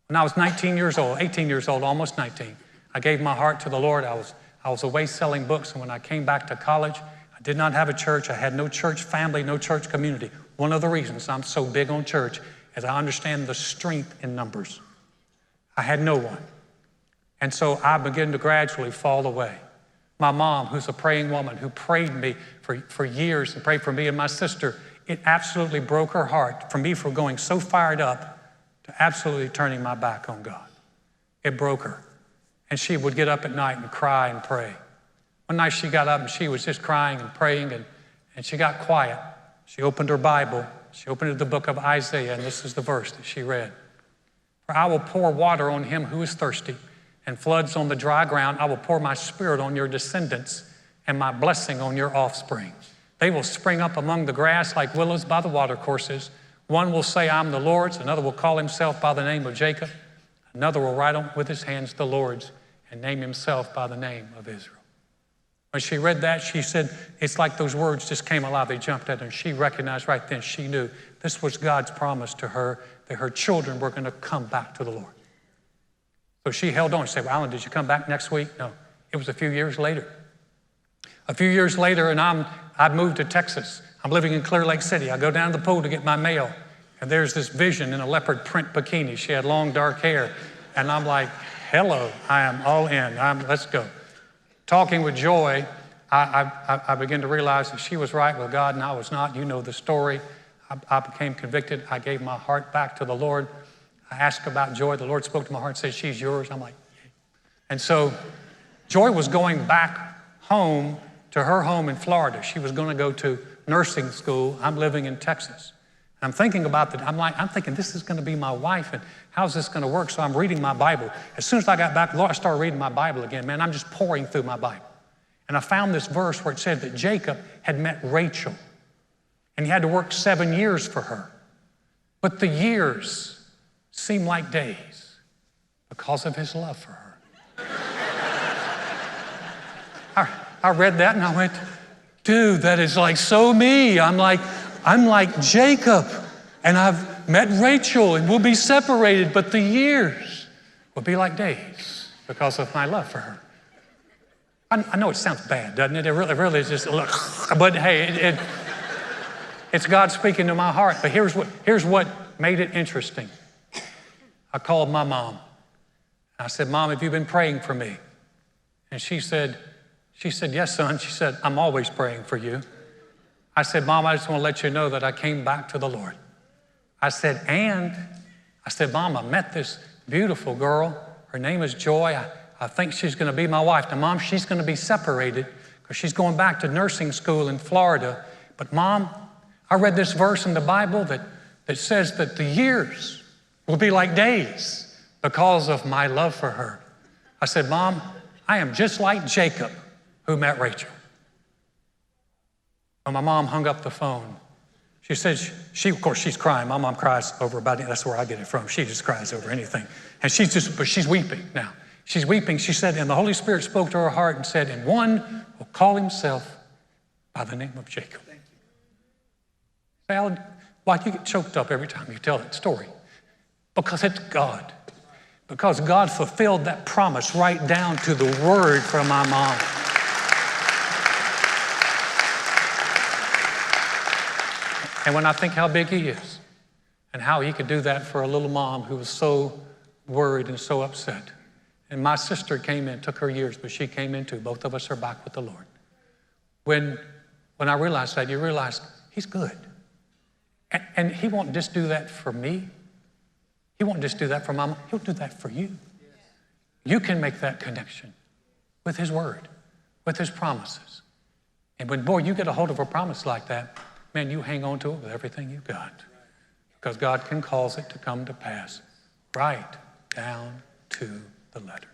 When I was 19 years old, 18 years old, almost 19, I gave my heart to the Lord. I was away selling books, and when I came back to college, I did not have a church. I had no church family, no church community. One of the reasons I'm so big on church is I understand the strength in numbers. I had no one. And so I began to gradually fall away. My mom, who's a praying woman, who prayed me for years and prayed for me and my sister, it absolutely broke her heart for me for going so fired up to absolutely turning my back on God. It broke her. And she would get up at night and cry and pray. One night she got up and she was just crying and praying, and she got quiet. She opened her Bible. She opened the book of Isaiah, and this is the verse that she read. For I will pour water on him who is thirsty, and floods on the dry ground. I will pour my spirit on your descendants and my blessing on your offspring. They will spring up among the grass like willows by the watercourses. One will say, I'm the Lord's. Another will call himself by the name of Jacob. Another will write on with his hands the Lord's and name himself by the name of Israel. When she read that, she said, it's like those words just came alive. They jumped at her, and she recognized right then, she knew this was God's promise to her, that her children were going to come back to the Lord. So she held on. She said, well, Alan, did you come back next week? No, it was a few years later. A few years later, and I've moved to Texas. I'm living in Clear Lake City. I go down to the pool to get my mail, and there's this vision in a leopard print bikini. She had long, dark hair, and I'm like, hello, I am all in. Let's go. Talking with Joy, I began to realize that she was right with God and I was not. You know the story. I became convicted. I gave my heart back to the Lord. I asked about Joy. The Lord spoke to my heart and said, she's yours. I'm like, yeah. And so Joy was going back home to her home in Florida. She was going to go to nursing school. I'm living in Texas. I'm thinking about that. I'm thinking this is going to be my wife, and how's this going to work? So I'm reading my Bible. As soon as I got back, Lord, I started reading my Bible again. Man, I'm just pouring through my Bible. And I found this verse where it said that Jacob had met Rachel, and he had to work 7 years for her. But the years seemed like days because of his love for her. I read that and I went, dude, that is like so me. I'm like Jacob, and I've met Rachel, and we'll be separated, but the years will be like days because of my love for her. I know it sounds bad, doesn't it? It really is just, but hey, it's God speaking to my heart. But here's what made it interesting. I called my mom. I said, Mom, have you been praying for me? And she said, yes, son. She said, I'm always praying for you. I said, Mom, I just want to let you know that I came back to the Lord. I said, Mom, I met this beautiful girl. Her name is Joy. I think she's going to be my wife. Now, Mom, she's going to be separated because she's going back to nursing school in Florida. But, Mom, I read this verse in the Bible that says that the years will be like days because of my love for her. I said, Mom, I am just like Jacob who met Rachel. When my mom hung up the phone, she said, of course, she's crying. My mom cries over about it. That's where I get it from. She just cries over anything. And but she's weeping now. She's weeping. She said, and the Holy Spirit spoke to her heart and said, and one will call himself by the name of Jacob. Thank you. Alan, why do you get choked up every time you tell that story? Because it's God. Because God fulfilled that promise right down to the word from my mom. And when I think how big he is and how he could do that for a little mom who was so worried and so upset. And my sister came in, took her years, but she came in too. Both of us are back with the Lord. When I realized that, you realize he's good. And he won't just do that for me. He won't just do that for mama. He'll do that for you. You can make that connection with his word, with his promises. And when, boy, you get a hold of a promise like that, man, you hang on to it with everything you've got because God can cause it to come to pass right down to the letter.